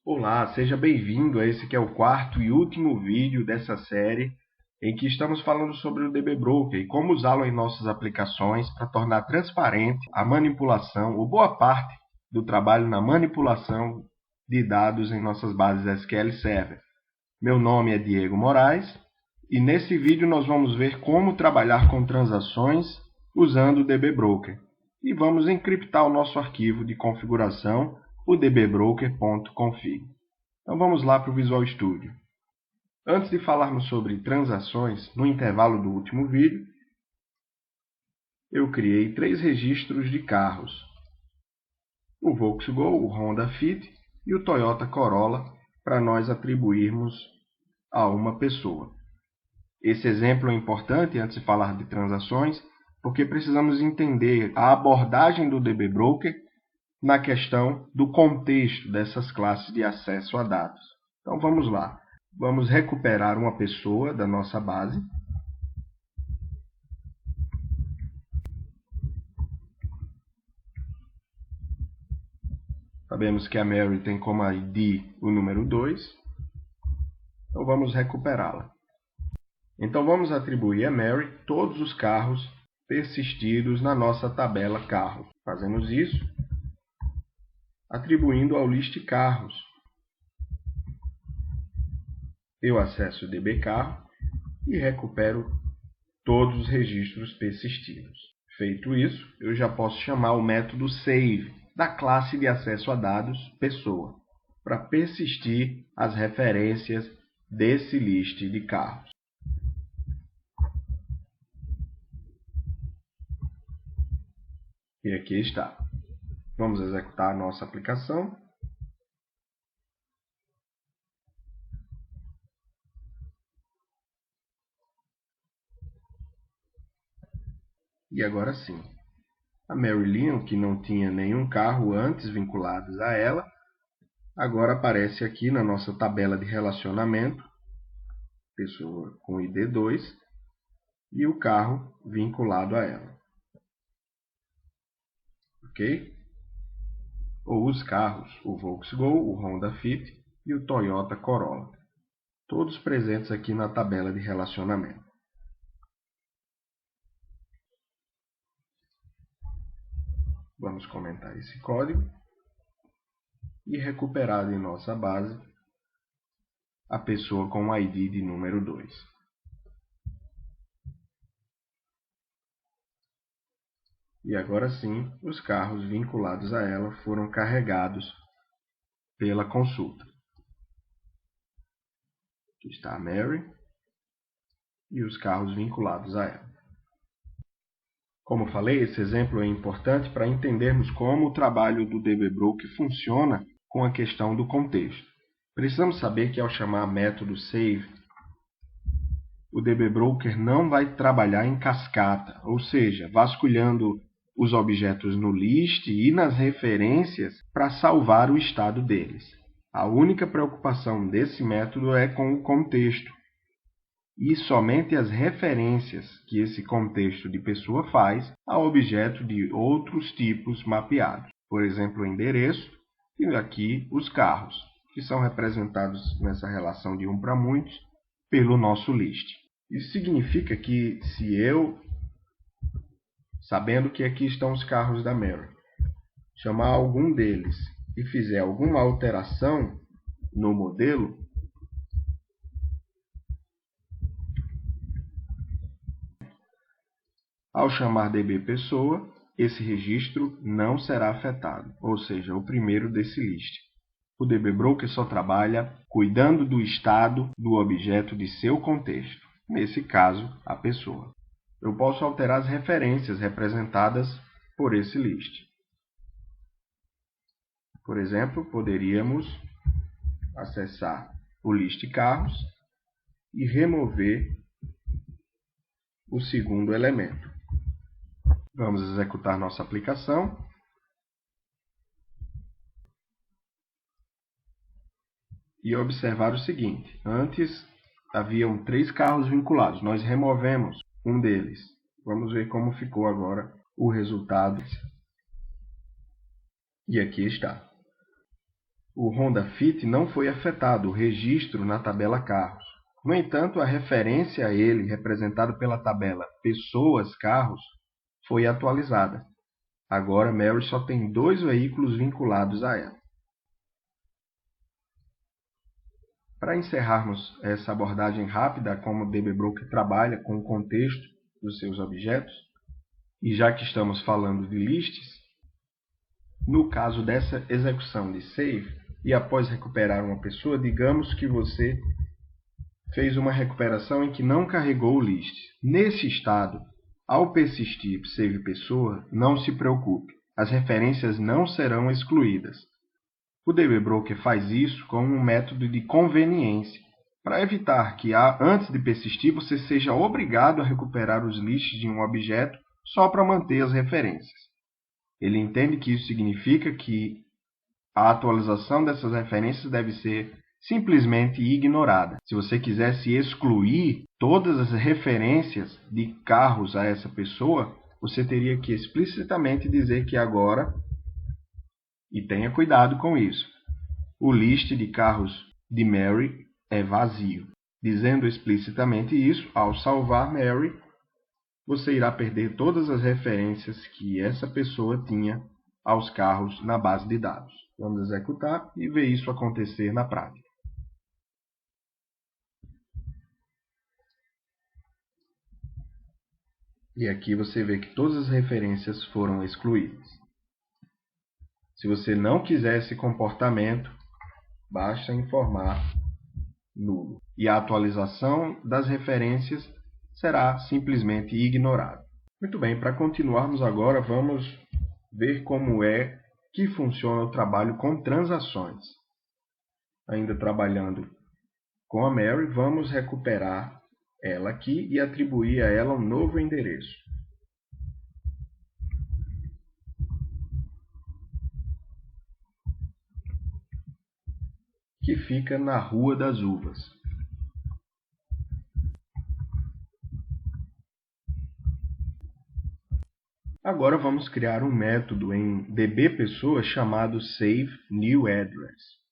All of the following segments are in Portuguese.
Olá, seja bem-vindo a esse que é o quarto e último vídeo dessa série em que estamos falando sobre o DB Broker e como usá-lo em nossas aplicações para tornar transparente a manipulação ou boa parte do trabalho na manipulação de dados em nossas bases SQL Server. Meu nome é Diego Moraes e nesse vídeo nós vamos ver como trabalhar com transações usando o DB Broker e vamos encriptar o nosso arquivo de configuração, o dbbroker.config. Então vamos lá para o Visual Studio. Antes de falarmos sobre transações, no intervalo do último vídeo, eu criei 3 registros de carros: o Volkswagen, o Honda Fit e o Toyota Corolla, para nós atribuirmos a uma pessoa. Esse exemplo é importante antes de falar de transações, porque precisamos entender a abordagem do DB Broker na questão do contexto dessas classes de acesso a dados. Então vamos lá. Vamos recuperar uma pessoa da nossa base. Sabemos que a Mary tem como ID o número 2. Então vamos recuperá-la. Então vamos atribuir a Mary todos os carros persistidos na nossa tabela carro. Fazemos isso atribuindo ao list carros. Eu acesso o DB carro e recupero todos os registros persistidos. Feito isso, eu já posso chamar o método save da classe de acesso a dados pessoa para persistir as referências desse list de carros. E aqui está. Vamos executar a nossa aplicação. E agora sim, a Mary Lynn, que não tinha nenhum carro antes vinculados a ela, agora aparece aqui na nossa tabela de relacionamento, pessoa com ID 2, e o carro vinculado a ela. Ok? Ou os carros, o Volkswagen, o Honda Fit e o Toyota Corolla. Todos presentes aqui na tabela de relacionamento. Vamos comentar esse código e recuperar em nossa base a pessoa com o ID de número 2. E agora sim, os carros vinculados a ela foram carregados pela consulta. Aqui está a Mary e os carros vinculados a ela. Como falei, esse exemplo é importante para entendermos como o trabalho do DB Broker funciona com a questão do contexto. Precisamos saber que ao chamar método save, o DB Broker não vai trabalhar em cascata, ou seja, vasculhando os objetos no list e nas referências para salvar o estado deles. A única preocupação desse método é com o contexto e somente as referências que esse contexto de pessoa faz a objeto de outros tipos mapeados. Por exemplo, o endereço e aqui os carros, que são representados nessa relação de 1 para muitos pelo nosso list. Isso significa que se eu, sabendo que aqui estão os carros da Mary, chamar algum deles e fizer alguma alteração no modelo, ao chamar DB pessoa, esse registro não será afetado, ou seja, o primeiro desse list. O DB Broker só trabalha cuidando do estado do objeto de seu contexto, nesse caso, a pessoa. Eu posso alterar as referências representadas por esse list. Por exemplo, poderíamos acessar o list carros e remover o segundo elemento. Vamos executar nossa aplicação. E observar o seguinte: antes haviam 3 carros vinculados, nós removemos um deles. Vamos ver como ficou agora o resultado. E aqui está. o Honda Fit não foi afetado, o registro na tabela carros. No entanto, a referência a ele, representado pela tabela pessoas carros, foi atualizada. Agora, Mary só tem 2 veículos vinculados a ela. Para encerrarmos essa abordagem rápida como o DB Broker trabalha com o contexto dos seus objetos, e já que estamos falando de lists, no caso dessa execução de save, e após recuperar uma pessoa, digamos que você fez uma recuperação em que não carregou o list. Nesse estado, ao persistir save pessoa, não se preocupe, as referências não serão excluídas. O DB Broker faz isso com um método de conveniência, para evitar que antes de persistir você seja obrigado a recuperar os lists de um objeto só para manter as referências. Ele entende que isso significa que a atualização dessas referências deve ser simplesmente ignorada. Se você quisesse excluir todas as referências de carros a essa pessoa, você teria que explicitamente dizer que agora, e tenha cuidado com isso, o list de carros de Mary é vazio. Dizendo explicitamente isso, ao salvar Mary, você irá perder todas as referências que essa pessoa tinha aos carros na base de dados. Vamos executar e ver isso acontecer na prática. E aqui você vê que todas as referências foram excluídas. Se você não quiser esse comportamento, basta informar nulo. E a atualização das referências será simplesmente ignorada. Muito bem, para continuarmos agora, vamos ver como é que funciona o trabalho com transações. Ainda trabalhando com a Mary, vamos recuperar ela aqui e atribuir a ela um novo endereço. Que fica na Rua das Uvas. Agora vamos criar um método em dbPessoa chamado SaveNewAddress.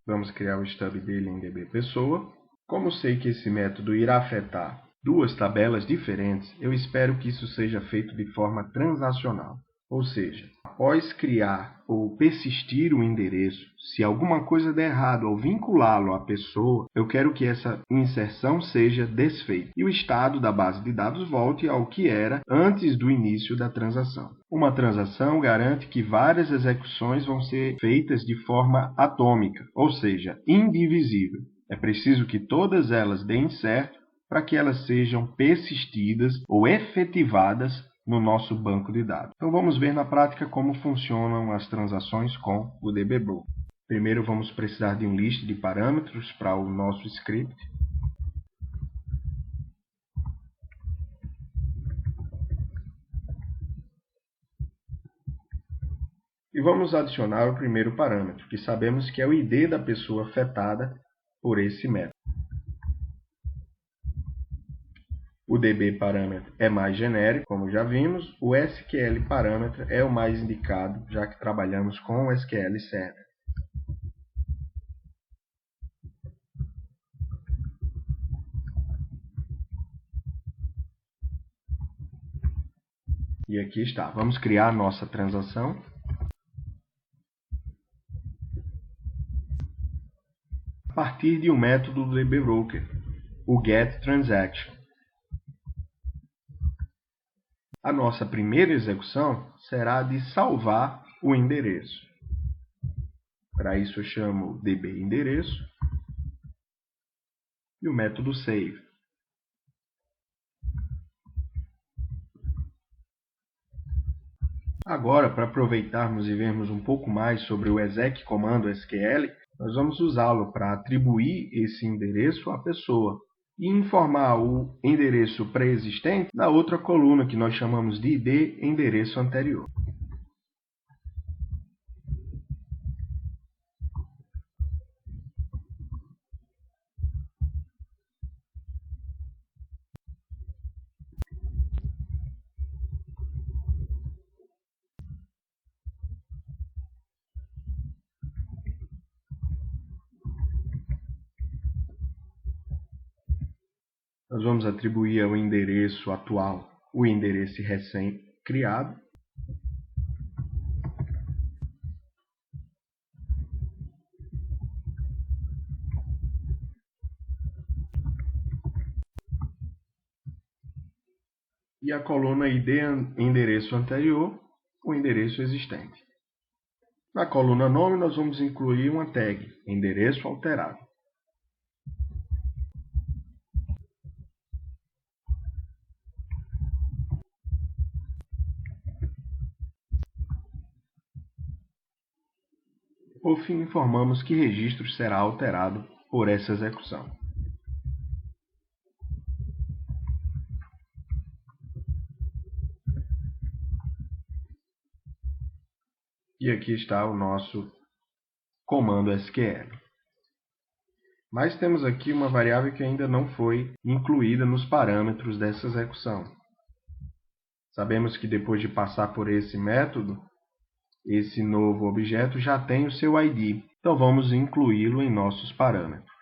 Vamos criar o stub dele em dbPessoa. Como sei que esse método irá afetar 2 tabelas diferentes, eu espero que isso seja feito de forma transacional. Ou seja, após criar ou persistir o endereço, se alguma coisa der errado ao vinculá-lo à pessoa, eu quero que essa inserção seja desfeita e o estado da base de dados volte ao que era antes do início da transação. Uma transação garante que várias execuções vão ser feitas de forma atômica, ou seja, indivisível. É preciso que todas elas deem certo para que elas sejam persistidas ou efetivadas no nosso banco de dados. Então vamos ver na prática como funcionam as transações com o DB Broker. Primeiro vamos precisar de um list de parâmetros para o nosso script. E vamos adicionar o primeiro parâmetro, que sabemos que é o ID da pessoa afetada por esse método. O DB parâmetro é mais genérico, como já vimos. O SQL parâmetro é o mais indicado, já que trabalhamos com o SQL Server. E aqui está. Vamos criar a nossa transação. A partir de um método do DB Broker, o getTransaction. A nossa primeira execução será de salvar o endereço. Para isso eu chamo dbEndereço e o método save. Agora, para aproveitarmos e vermos um pouco mais sobre o exec comando SQL, nós vamos usá-lo para atribuir esse endereço à pessoa e informar o endereço pré-existente na outra coluna que nós chamamos de ID endereço anterior. Nós vamos atribuir ao endereço atual o endereço recém-criado. E a coluna ID endereço anterior, o endereço existente. Na coluna nome, nós vamos incluir uma tag, endereço alterado. Por fim, informamos que registro será alterado por essa execução. E aqui está o nosso comando SQL. Mas temos aqui uma variável que ainda não foi incluída nos parâmetros dessa execução. Sabemos que depois de passar por esse método, esse novo objeto já tem o seu ID. Então vamos incluí-lo em nossos parâmetros.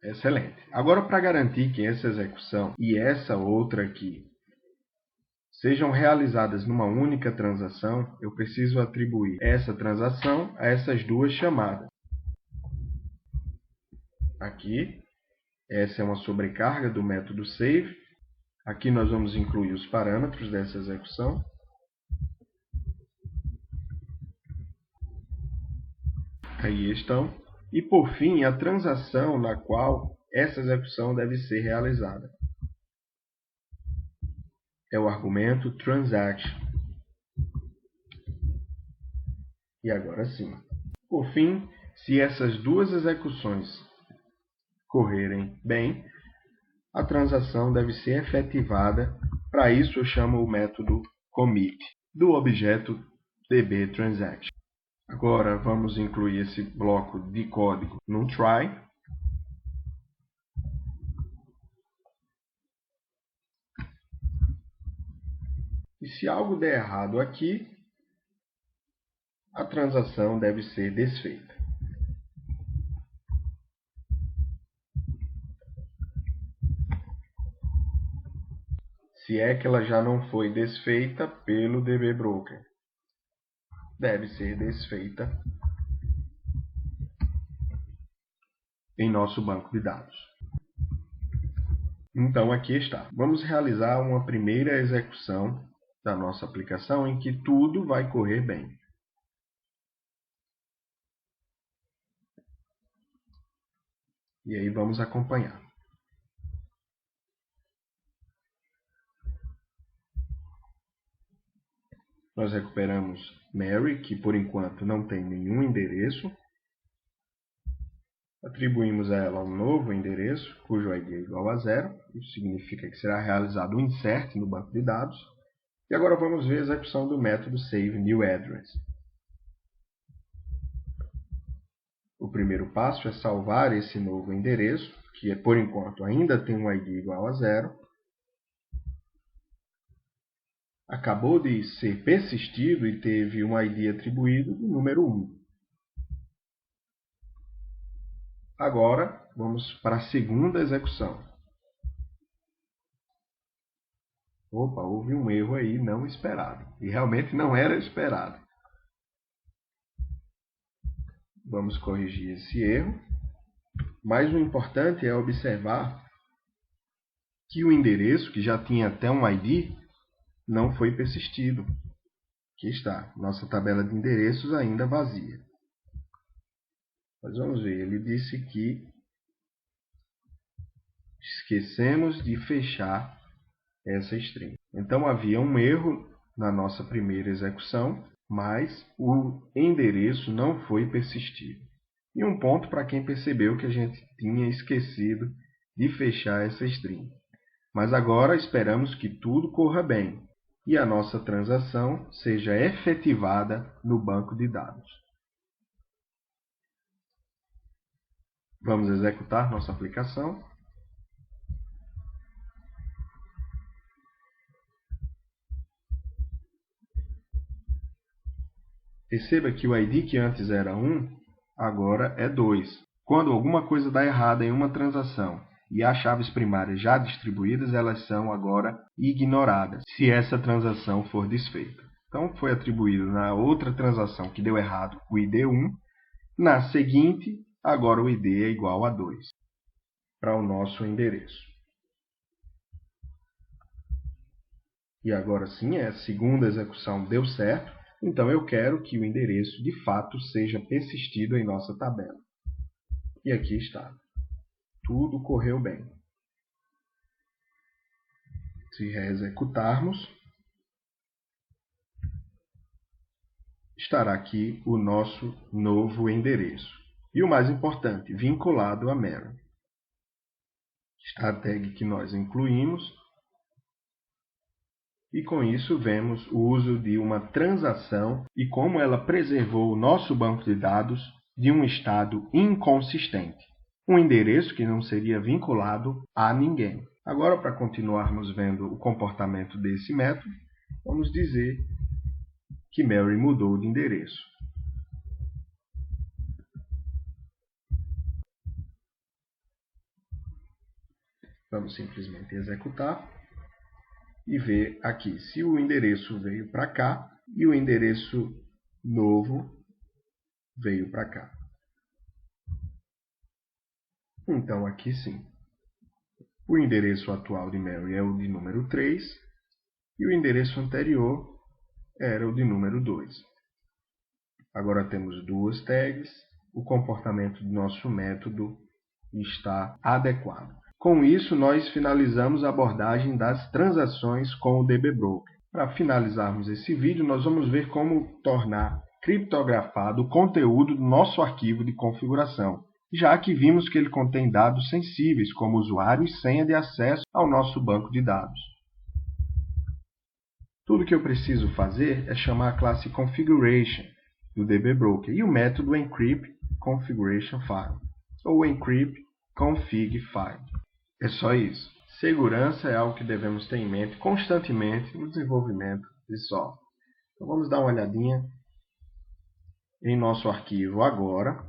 Excelente. Agora, para garantir que essa execução e essa outra aqui sejam realizadas numa única transação, eu preciso atribuir essa transação a essas duas chamadas. Aqui, essa é uma sobrecarga do método save. Aqui nós vamos incluir os parâmetros dessa execução. Aí estão. E por fim, a transação na qual essa execução deve ser realizada. É o argumento transaction. E agora sim. Por fim, se essas duas execuções correrem bem, a transação deve ser efetivada. Para isso eu chamo o método commit do objeto dbTransaction. Agora vamos incluir esse bloco de código num try. E se algo der errado aqui, a transação deve ser desfeita. Se é que ela já não foi desfeita pelo dbbroker, deve ser desfeita em nosso banco de dados. Então aqui está. Vamos realizar uma primeira execução da nossa aplicação em que tudo vai correr bem. E aí vamos acompanhar. Nós recuperamos Mary, que por enquanto não tem nenhum endereço. Atribuímos a ela um novo endereço, cujo ID é igual a 0. Isso significa que será realizado um insert no banco de dados. E agora vamos ver a execução do método SaveNewAddress. O primeiro passo é salvar esse novo endereço, que por enquanto ainda tem um ID igual a 0. Acabou de ser persistido e teve um ID atribuído do número 1. Agora, vamos para a segunda execução. Opa, houve um erro aí não esperado. E realmente não era esperado. Vamos corrigir esse erro. Mas o importante é observar que o endereço, que já tinha até um ID, não foi persistido. Aqui está, nossa tabela de endereços ainda vazia. Mas vamos ver, ele disse que esquecemos de fechar essa string. Então havia um erro na nossa primeira execução, mas o endereço não foi persistido. E um ponto para quem percebeu que a gente tinha esquecido de fechar essa string. Mas agora esperamos que tudo corra bem e a nossa transação seja efetivada no banco de dados. Vamos executar nossa aplicação. Perceba que o ID que antes era 1, agora é 2. Quando alguma coisa dá errado em uma transação e há chaves primárias já distribuídas, elas são agora ignoradas, se essa transação for desfeita. Então, foi atribuído na outra transação que deu errado o ID 1. Na seguinte, agora o ID é igual a 2 para o nosso endereço. E agora sim, a segunda execução deu certo. Então, eu quero que o endereço, de fato, seja persistido em nossa tabela. E aqui está. Tudo correu bem. Se reexecutarmos, estará aqui o nosso novo endereço. E o mais importante, vinculado a Mary. Está a tag que nós incluímos. E com isso vemos o uso de uma transação e como ela preservou o nosso banco de dados de um estado inconsistente. Um endereço que não seria vinculado a ninguém. Agora, para continuarmos vendo o comportamento desse método, vamos dizer que Mary mudou de endereço. Vamos simplesmente executar e ver aqui se o endereço veio para cá e o endereço novo veio para cá. Então, aqui sim. O endereço atual de Mary é o de número 3 e o endereço anterior era o de número 2. Agora temos duas tags. O comportamento do nosso método está adequado. Com isso, nós finalizamos a abordagem das transações com o DB Broker. Para finalizarmos esse vídeo, nós vamos ver como tornar criptografado o conteúdo do nosso arquivo de configuração, já que vimos que ele contém dados sensíveis, como usuário e senha de acesso ao nosso banco de dados. Tudo que eu preciso fazer é chamar a classe Configuration do DB Broker e o método encrypt configuration file, ou encrypt config file. É só isso. Segurança é algo que devemos ter em mente constantemente no desenvolvimento de software. Então vamos dar uma olhadinha em nosso arquivo agora,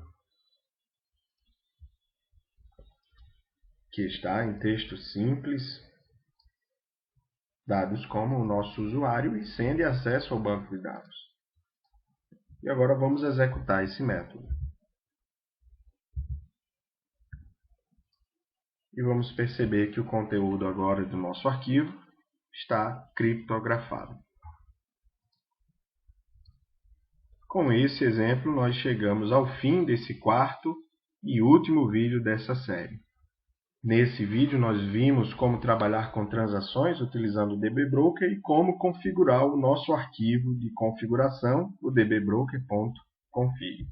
que está em texto simples, dados como o nosso usuário e senha de acesso ao banco de dados. E agora vamos executar esse método. E vamos perceber que o conteúdo agora do nosso arquivo está criptografado. Com esse exemplo, nós chegamos ao fim desse quarto e último vídeo dessa série. Nesse vídeo, nós vimos como trabalhar com transações utilizando o DB Broker e como configurar o nosso arquivo de configuração, o dbbroker.config.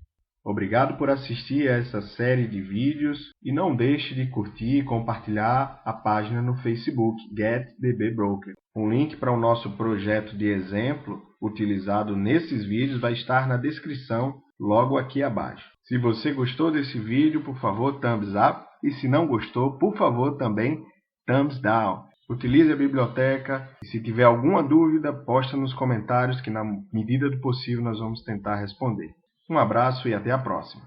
Obrigado por assistir a essa série de vídeos e não deixe de curtir e compartilhar a página no Facebook GetDBBroker. Um link para o nosso projeto de exemplo utilizado nesses vídeos vai estar na descrição logo aqui abaixo. Se você gostou desse vídeo, por favor, thumbs up. E se não gostou, por favor, também thumbs down. Utilize a biblioteca e se tiver alguma dúvida, posta nos comentários que na medida do possível nós vamos tentar responder. Um abraço e até a próxima.